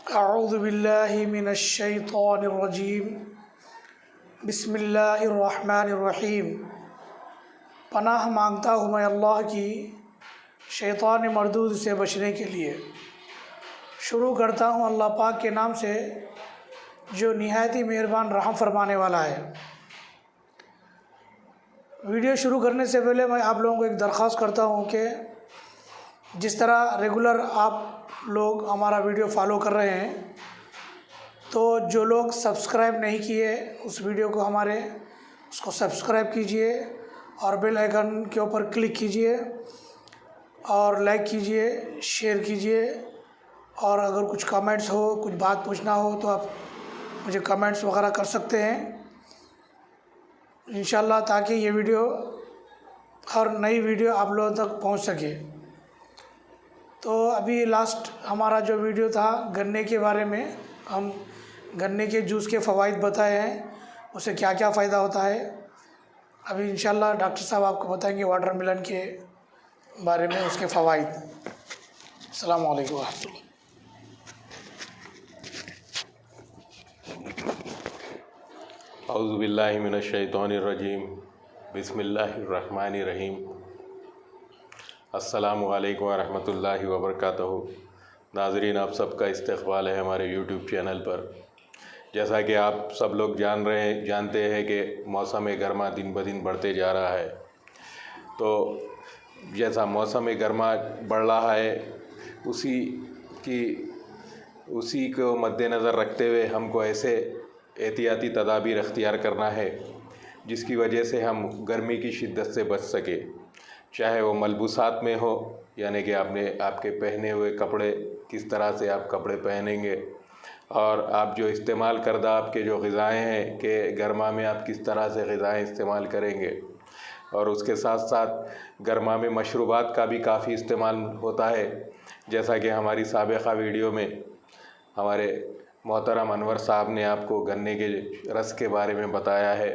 अऊज़ु बिल्लाहि मिनश्शैतानिर्रजीम बिस्मिल्लाहिर्रहमानिर्रहीम। पनाह मांगता हूँ मैं अल्लाह की शैतान मरदूद से बचने के लिए। शुरू करता हूँ अल्लाह पाक के नाम से जो निहायत ही मेहरबान रहम फरमाने वाला है। वीडियो शुरू करने से पहले मैं आप लोगों को एक दरख्वास्त करता हूँ कि जिस तरह रेगुलर आप लोग हमारा वीडियो फॉलो कर रहे हैं, तो जो लोग सब्सक्राइब नहीं किए उस वीडियो को उसको सब्सक्राइब कीजिए और बेल आइकन के ऊपर क्लिक कीजिए और लाइक कीजिए, शेयर कीजिए। और अगर कुछ कमेंट्स हो, कुछ बात पूछना हो तो आप मुझे कमेंट्स वगैरह कर सकते हैं इंशाल्लाह, ताकि ये वीडियो और नई वीडियो आप लोगों तक पहुंच सके। तो अभी लास्ट हमारा जो वीडियो था गन्ने के बारे में, हम गन्ने के जूस के फ़वाइद बताए हैं, उससे क्या क्या फ़ायदा होता है। अभी इंशाल्लाह डॉक्टर साहब आपको बताएंगे वाटरमेलन के बारे में, उसके फ़वाइद। अस्सलाम वालेकुम रहमतुल्लाह। औज़ु बिल्लाहि मिनश्शैतानिर्रजीम बिस्मिल्लाहिर्रहमानिर्रहीम। अस्सलामु अलैकुम वरहमतुल्लाहि वबरकातुहू। नाज़रीन, आप सबका इस्तक़बाल है हमारे यूट्यूब चैनल पर। जैसा कि आप सब लोग जानते हैं कि मौसम गर्मा दिन ब दिन बढ़ते जा रहा है। तो जैसा मौसम गर्मा बढ़ रहा है उसी को मद्देनज़र रखते हुए हमको ऐसे एहतियाती तदाबीर अख्तियार करना है जिसकी वजह से हम गर्मी की शिद्दत से बच सके। चाहे वो मलबूसात में हो, यानी कि आपके पहने हुए कपड़े, किस तरह से आप कपड़े पहनेंगे, और आप जो इस्तेमाल करदा आपके जो ग़िज़ाएँ हैं कि गर्मा में आप किस तरह से ग़िज़ाएँ इस्तेमाल करेंगे। और उसके साथ साथ गर्मा में मशरूबात का भी काफ़ी इस्तेमाल होता है, जैसा कि हमारी साबिक़ा वीडियो में हमारे मोहतरम अनवर साहब ने आपको गन्ने के रस के बारे में बताया है।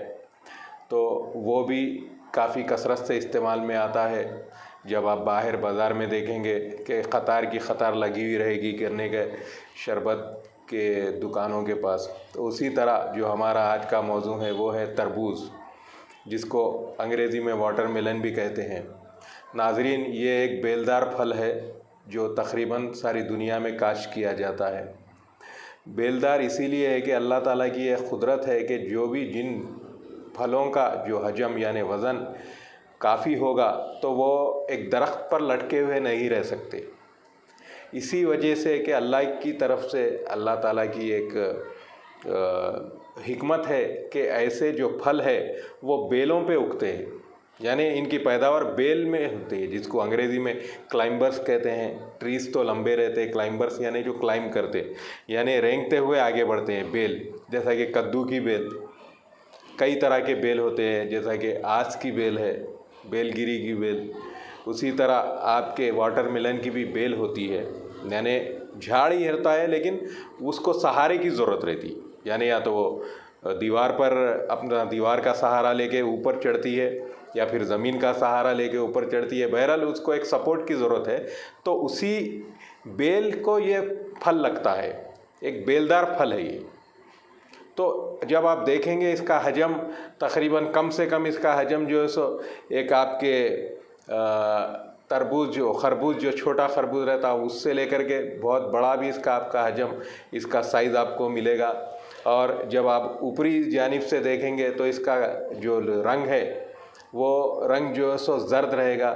तो वो भी काफ़ी कसरत से इस्तेमाल में आता है। जब आप बाहर बाज़ार में देखेंगे कि कतार की कतार लगी हुई रहेगी गन्ने के शरबत के दुकानों के पास। तो उसी तरह जो हमारा आज का मौजू है वो है तरबूज, जिसको अंग्रेज़ी में वाटरमेलन भी कहते हैं। नाज़रीन, ये एक बेलदार फल है जो तकरीबन सारी दुनिया में काश्त किया जाता है। बेलदार इसीलिए है कि अल्लाह ताला की एक कुदरत है कि जिन फलों का जो हजम यानी वज़न काफ़ी होगा तो वो एक दरख्त पर लटके हुए नहीं रह सकते। इसी वजह से कि अल्लाह की तरफ से अल्लाह ताला की एक हिकमत है कि ऐसे जो फल है वो बेलों पे उगते हैं, यानी इनकी पैदावार बेल में होती है, जिसको अंग्रेज़ी में क्लाइंबर्स कहते हैं। ट्रीज़ तो लंबे रहते हैं, क्लाइंबर्स यानी जो क्लाइंब करते, यानी रेंगते हुए आगे बढ़ते हैं। बेल जैसा कि कद्दू की बेल, कई तरह के बेल होते हैं, जैसा कि आस की बेल है, बेलगिरी की बेल। उसी तरह आपके वाटरमेलन की भी बेल होती है, यानी झाड़ ही होता है लेकिन उसको सहारे की ज़रूरत रहती, यानी या तो वो दीवार पर अपना दीवार का सहारा लेके ऊपर चढ़ती है या फिर ज़मीन का सहारा लेके ऊपर चढ़ती है। बहरहाल उसको एक सपोर्ट की ज़रूरत है। तो उसी बेल को ये फल लगता है, एक बेलदार फल है ये। तो जब आप देखेंगे इसका हजम तकरीबन कम से कम इसका हजम जो है सो एक आपके खरबूज जो छोटा खरबूज रहता है उससे लेकर के बहुत बड़ा भी इसका आपका हजम, इसका साइज़ आपको मिलेगा। और जब आप ऊपरी जानिब से देखेंगे तो इसका जो रंग है वो रंग जो है सो जर्द रहेगा,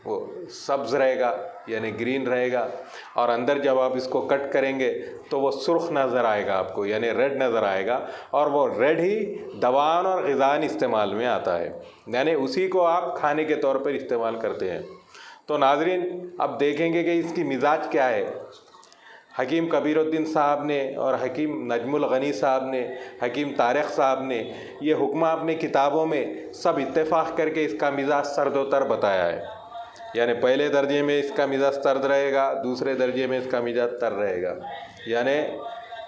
वो सब्ज़ रहेगा यानी ग्रीन रहेगा। और अंदर जब आप इसको कट करेंगे तो वो सुर्ख नज़र आएगा आपको, यानी रेड नज़र आएगा। और वो रेड ही दवान और ग़िज़ान इस्तेमाल में आता है, यानी उसी को आप खाने के तौर पर इस्तेमाल करते हैं। तो नाज़रीन, अब देखेंगे कि इसकी मिजाज क्या है। हकीम कबीरुद्दीन साहब ने और हकीम नजमुल गनी साहब ने, हकीम तारिक साहब ने ये हुक्म अपनी किताबों में सब इत्तेफाक करके इसका मिजाज सर्दोतर बताया है। यानी पहले दर्जे में इसका मिजाज सर्द रहेगा, दूसरे दर्जे में इसका मिजाज तर रहेगा, यानी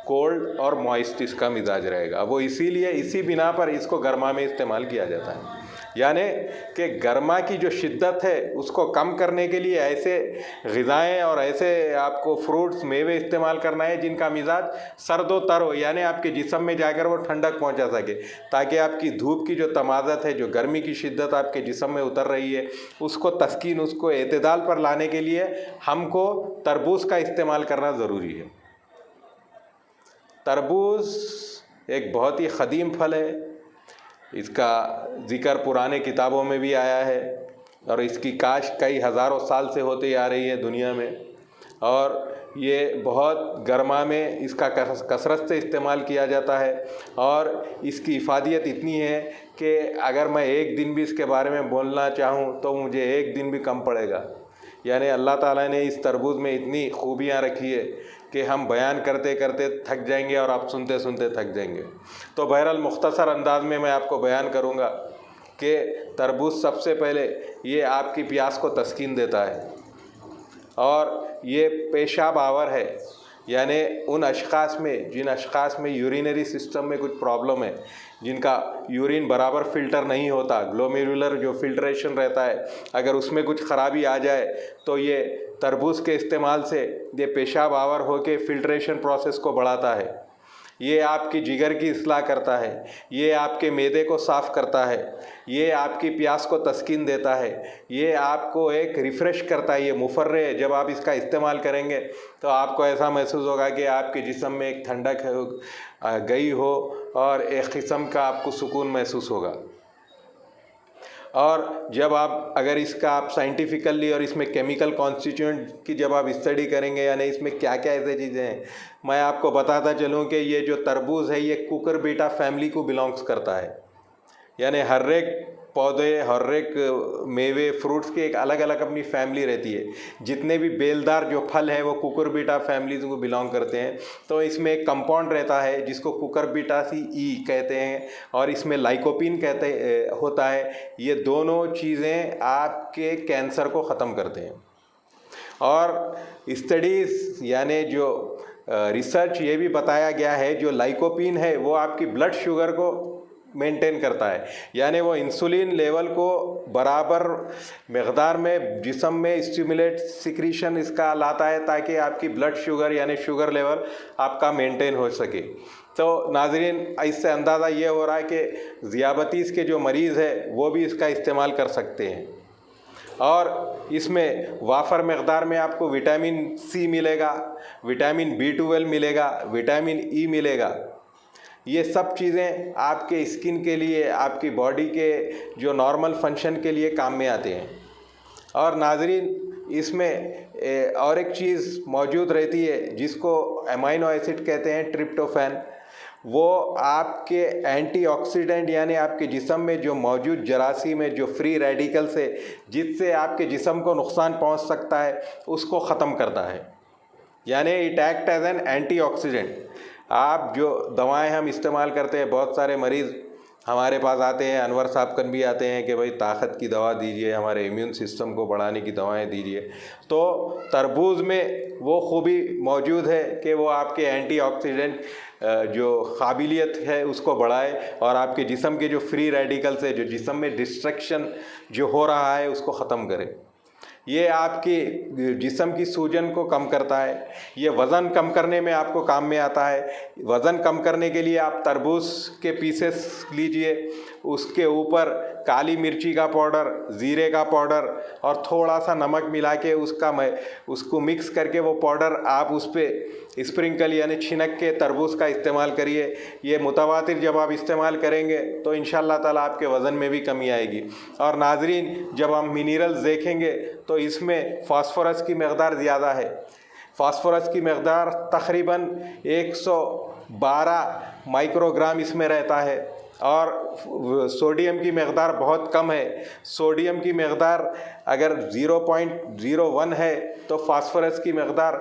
कोल्ड और मॉइस्ट इसका मिजाज रहेगा। वो इसीलिए इसी बिना पर इसको गर्मा में इस्तेमाल किया जाता है। यानी कि गर्मा की जो शिद्दत है उसको कम करने के लिए ऐसे ग़िज़ाएँ और ऐसे आपको फ्रूट्स मेवे इस्तेमाल करना है जिनका मिजाज सर्दो तर हो, यानी आपके जिस्म में जाकर वो ठंडक पहुंचा सके, ताकि आपकी धूप की जो तमाज़त है, जो गर्मी की शिद्दत आपके जिस्म में उतर रही है, उसको तस्कीन, उसको एतदाल पर लाने के लिए हमको तरबूज का इस्तेमाल करना ज़रूरी है। तरबूज एक बहुत ही क़दीम फल है, इसका ज़िक्र पुराने किताबों में भी आया है और इसकी काश्त कई हज़ारों साल से होती आ रही है दुनिया में, और ये बहुत गर्मा में इसका कसरत से इस्तेमाल किया जाता है। और इसकी इफ़ादियत इतनी है कि अगर मैं एक दिन भी इसके बारे में बोलना चाहूँ तो मुझे एक दिन भी कम पड़ेगा। यानी अल्लाह ताला ने इस तरबूज में इतनी खूबियाँ रखी है कि हम बयान करते करते थक जाएंगे और आप सुनते सुनते थक जाएंगे। तो बहरहाल मुख्तसर अंदाज में मैं आपको बयान करूँगा कि तरबूज सबसे पहले ये आपकी प्यास को तस्कीन देता है, और ये पेशाब आवर है, यानी उन अशख़ास में जिन अशख़ास में यूरिनरी सिस्टम में कुछ प्रॉब्लम है, जिनका यूरिन बराबर फ़िल्टर नहीं होता, ग्लोमेरुलर जो फिल्ट्रेशन रहता है, अगर उसमें कुछ ख़राबी आ जाए तो ये तरबूज के इस्तेमाल से ये पेशाब आवर होके फ़िल्ट्रेशन प्रोसेस को बढ़ाता है। ये आपकी जिगर की इस्लाह करता है, ये आपके मैदे को साफ़ करता है, ये आपकी प्यास को तस्कीन देता है, ये आपको एक रिफ़्रेश करता है, ये मुफर्रे है। जब आप इसका इस्तेमाल करेंगे तो आपको ऐसा महसूस होगा कि आपके जिस्म में एक ठंडक गई हो और एक किस्म का आपको सुकून महसूस होगा। और जब आप अगर इसका आप साइंटिफिकली और इसमें केमिकल कॉन्स्टिट्यूएंट की जब आप स्टडी करेंगे, यानी इसमें क्या क्या ऐसी चीज़ें हैं, मैं आपको बताता चलूँ कि ये जो तरबूज है ये कुकुरबिटा फैमिली को बिलोंग्स करता है। यानी हर एक पौधे, हर एक मेवे, फ्रूट्स की एक अलग अलग अपनी फैमिली रहती है। जितने भी बेलदार जो फल हैं वो कुकुरबिटा फैमिली को बिलोंग करते हैं। तो इसमें एक कंपाउंड रहता है जिसको कुकुरबिटासी ई कहते हैं, और इसमें लाइकोपिन होता है। ये दोनों चीज़ें आपके कैंसर को ख़त्म करते हैं। और स्टडीज़ यानी जो रिसर्च ये भी बताया गया है, जो लाइकोपिन है वो आपकी ब्लड शुगर को मेंटेन करता है, यानी वो इंसुलिन लेवल को बराबर मकदार में जिस्म में स्टिमुलेट सिक्रीशन इसका लाता है, ताकि आपकी ब्लड शुगर यानी शुगर लेवल आपका मेंटेन हो सके। तो नाज़रीन, इससे अंदाज़ा ये हो रहा है कि ज़ियाबतीस के जो मरीज़ है वो भी इसका इस्तेमाल कर सकते हैं। और इसमें वाफर मकदार में आपको विटामिन सी मिलेगा, विटामिन B12 मिलेगा, विटामिन ई मिलेगा। ये सब चीज़ें आपके स्किन के लिए, आपकी बॉडी के जो नॉर्मल फंक्शन के लिए काम में आते हैं। और नाज़रीन, इसमें और एक चीज़ मौजूद रहती है जिसको अमाइनो एसिड कहते हैं, ट्रिप्टोफैन। वो आपके एंटीऑक्सीडेंट यानी आपके जिस्म में जो मौजूद जरासीम में जो फ्री रेडिकल्स है, जिससे आपके जिस्म को नुकसान पहुंच सकता है, उसको ख़त्म करता है। यानी it act as an antioxidant. आप जो दवाएं हम इस्तेमाल करते हैं, बहुत सारे मरीज़ हमारे पास आते हैं, अनवर साहब कन भी आते हैं कि भाई ताकत की दवा दीजिए, हमारे इम्यून सिस्टम को बढ़ाने की दवाएं दीजिए। तो तरबूज में वो खूबी मौजूद है कि वो आपके एंटीऑक्सीडेंट जो काबिलियत है उसको बढ़ाए, और आपके जिस्म के जो फ्री रेडिकल्स है, जो जिस्म में डिस्ट्रक्शन जो हो रहा है, उसको ख़त्म करे। ये आपकी जिस्म की सूजन को कम करता है। ये वज़न कम करने में आपको काम में आता है। वज़न कम करने के लिए आप तरबूज के पीसेस लीजिए, उसके ऊपर काली मिर्ची का पाउडर, ज़ीरे का पाउडर और थोड़ा सा नमक मिला के उसको मिक्स करके वो पाउडर आप उस पर स्प्रिंकल यानी छिनक के तरबूज का इस्तेमाल करिए। ये मुतवातिर जब आप इस्तेमाल करेंगे तो इंशाअल्लाह ताला आपके वज़न में भी कमी आएगी। और नाज़रीन, जब हम मिनरल्स देखेंगे तो इसमें फ़ॉस्फोरस की मकदार ज़्यादा है। फ़ॉस्फोरस की मकदार तकरीबन 112 माइक्रोग्राम इसमें रहता है, और सोडियम की मकदार बहुत कम है। सोडियम की मकदार अगर 0.01 है तो फ़ॉस्फोरस की मकदार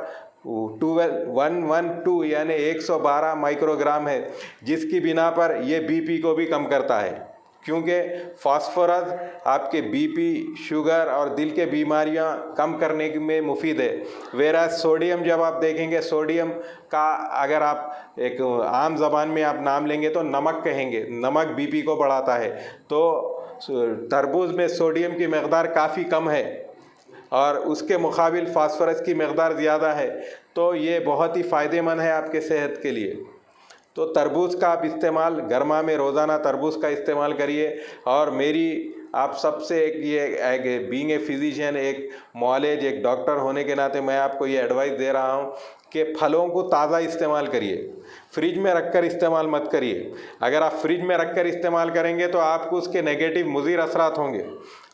112 यानी 112 माइक्रोग्राम है, जिसकी बिना पर यह बीपी को भी कम करता है, क्योंकि फ़ॉस्फोरस आपके बीपी, शुगर और दिल के बीमारियां कम करने में मुफीद है। वेरा सोडियम जब आप देखेंगे, सोडियम का अगर आप एक आम ज़बान में आप नाम लेंगे तो नमक कहेंगे। नमक बीपी को बढ़ाता है। तो तरबूज में सोडियम की मकदार काफ़ी कम है और उसके मुकाबिल फास्फोरस की मकदार ज़्यादा है, तो ये बहुत ही फ़ायदेमंद है आपके सेहत के लिए। तो तरबूज का आप इस्तेमाल गर्मा में रोज़ाना तरबूज का इस्तेमाल करिए। और मेरी आप सबसे एक बीइंग ए फिजिशियन, एक मॉलेज, एक डॉक्टर होने के नाते मैं आपको ये एडवाइस दे रहा हूँ कि फलों को ताज़ा इस्तेमाल करिए, फ्रिज में रखकर इस्तेमाल मत करिए। अगर आप फ्रिज में रखकर इस्तेमाल करेंगे तो आपको उसके नेगेटिव मुज़िर असरात होंगे।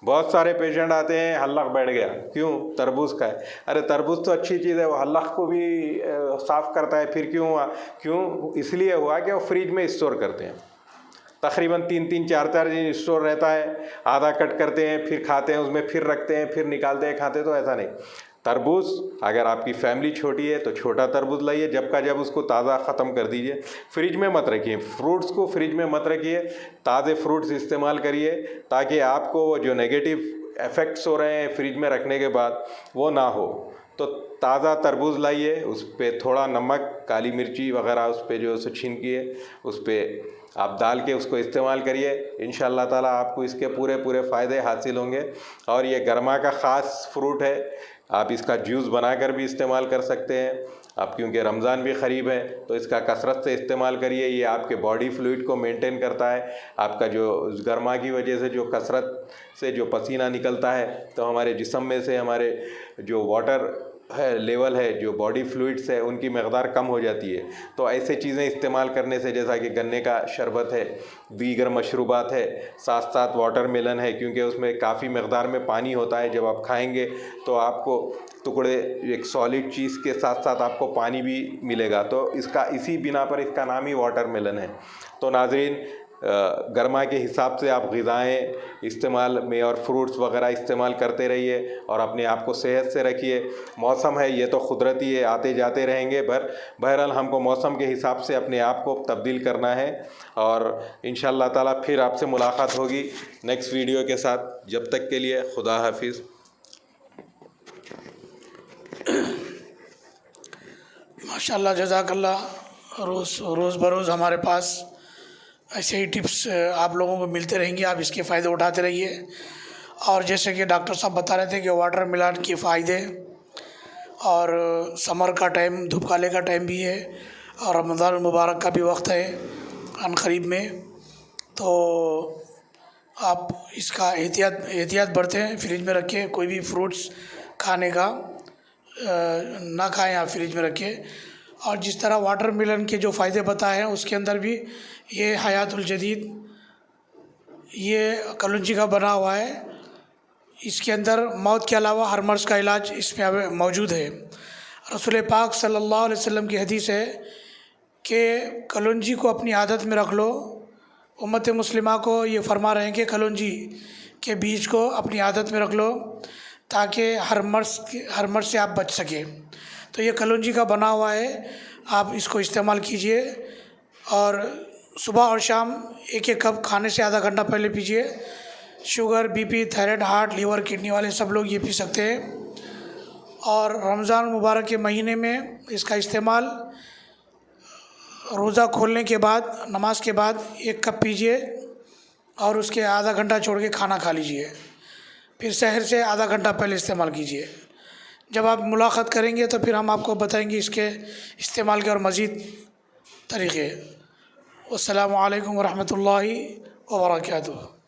बहुत सारे पेशेंट आते हैं, हल्लक बैठ गया, क्यों? तरबूज का है। अरे तरबूज तो अच्छी चीज़ है, वो हल्लक को भी साफ़ करता है, फिर क्यों हुआ? क्यों? इसलिए हुआ कि वो फ्रिज में स्टोर करते हैं, तकरीबन 3-3, 4-4 दिन स्टोर रहता है। आधा कट करते हैं, फिर खाते हैं, उसमें फिर रखते हैं, फिर निकालते हैं, खाते हैं। तो ऐसा नहीं। तरबूज, अगर आपकी फैमिली छोटी है तो छोटा तरबूज लाइए, जब का जब उसको ताज़ा ख़त्म कर दीजिए। फ्रिज में मत रखिए, फ्रूट्स को फ्रिज में मत रखिए, ताज़े फ्रूट्स इस्तेमाल करिए, ताकि आपको वो जो नेगेटिव इफ़ेक्ट्स हो रहे हैं फ्रिज में रखने के बाद वो ना हो। तो ताज़ा तरबूज लाइए, उस पर थोड़ा नमक, काली मिर्ची वगैरह उस पर जो उसे छीनकिए, उस पर आप डाल के उसको इस्तेमाल करिए। इंशाअल्लाह ताला आपको इसके पूरे फ़ायदे हासिल होंगे। और ये गर्मा का ख़ास फ्रूट है, आप इसका जूस बनाकर भी इस्तेमाल कर सकते हैं। आप क्योंकि रमज़ान भी क़रीब है तो इसका कसरत से इस्तेमाल करिए। ये आपके बॉडी फ्लूइड को मेंटेन करता है। आपका जो गर्मा की वजह से जो कसरत से जो पसीना निकलता है, तो हमारे जिस्म में से हमारे जो वाटर है लेवल है, जो बॉडी फ्लूइड्स है, उनकी मकदार कम हो जाती है। तो ऐसे चीज़ें इस्तेमाल करने से, जैसा कि गन्ने का शरबत है, दीगर मशरूबात है, साथ साथ वाटरमेलन है, क्योंकि उसमें काफ़ी मकदार में पानी होता है। जब आप खाएंगे तो आपको टुकड़े, एक सॉलिड चीज़ के साथ साथ आपको पानी भी मिलेगा। तो इसका इसी बिना पर इसका नाम ही वाटरमेलन है। तो नाज़रीन, गर्मा के हिसाब से आप ग़िज़ाएँ इस्तेमाल में और फ्रूट्स वगैरह इस्तेमाल करते रहिए और अपने आप को सेहत से रखिए। मौसम है, ये तो कुदरती है, आते जाते रहेंगे, बहरहाल हमको मौसम के हिसाब से अपने आप को तब्दील करना है। और इंशाअल्लाह ताला फिर आपसे मुलाकात होगी नेक्स्ट वीडियो के साथ। जब तक के लिए खुदा हाफिज़। माशाअल्लाह, जज़ाकल्लाह। रोज़ बरोज़ हमारे पास ऐसे ही टिप्स आप लोगों को मिलते रहेंगे, आप इसके फ़ायदे उठाते रहिए। और जैसे कि डॉक्टर साहब बता रहे थे कि वाटरमेलन के फ़ायदे, और समर का टाइम, धूपकाले का टाइम भी है, और रमज़ान मुबारक का भी वक्त है अनकरीब में, तो आप इसका एहतियात बरतें। फ्रिज में रखें, कोई भी फ्रूट्स खाने का ना खाएं, आप फ्रिज में रखें। और जिस तरह वाटरमेलन के जो फ़ायदे बताए हैं, उसके अंदर भी ये हयातुल जदीद, ये कलौंजी का बना हुआ है। इसके अंदर मौत के अलावा हर मर्ज़ का इलाज इसमें मौजूद है। रसूल पाक सल्लल्लाहु अलैहि वसल्लम की हदीस है कि कलौंजी को अपनी आदत में रख लो। उम्मत मुस्लिमा को ये फरमा रहे हैं कि कलौंजी के बीज को अपनी आदत में रख लो, ताकि हर मर्ज़ से आप बच सकें। तो ये कलौंजी का बना हुआ है, आप इसको इस्तेमाल कीजिए। और सुबह और शाम 1-1 कप खाने से आधा घंटा पहले पीजिए। Sugar, BP, thyroid, heart, liver, kidney वाले सब लोग ये पी सकते हैं। और रमज़ान मुबारक के महीने में इसका इस्तेमाल रोज़ा खोलने के बाद, नमाज के बाद 1 कप पीजिए और उसके आधा घंटा छोड़ के खाना खा लीजिए। फिर सहर से आधा घंटा पहले इस्तेमाल कीजिए। जब आप मुलाकात करेंगे तो फिर हम आपको बताएंगे इसके इस्तेमाल के और मज़ीद तरीक़े। अस्सलामु अलैकुम व रहमतुल्लाहि व बरकातुहू।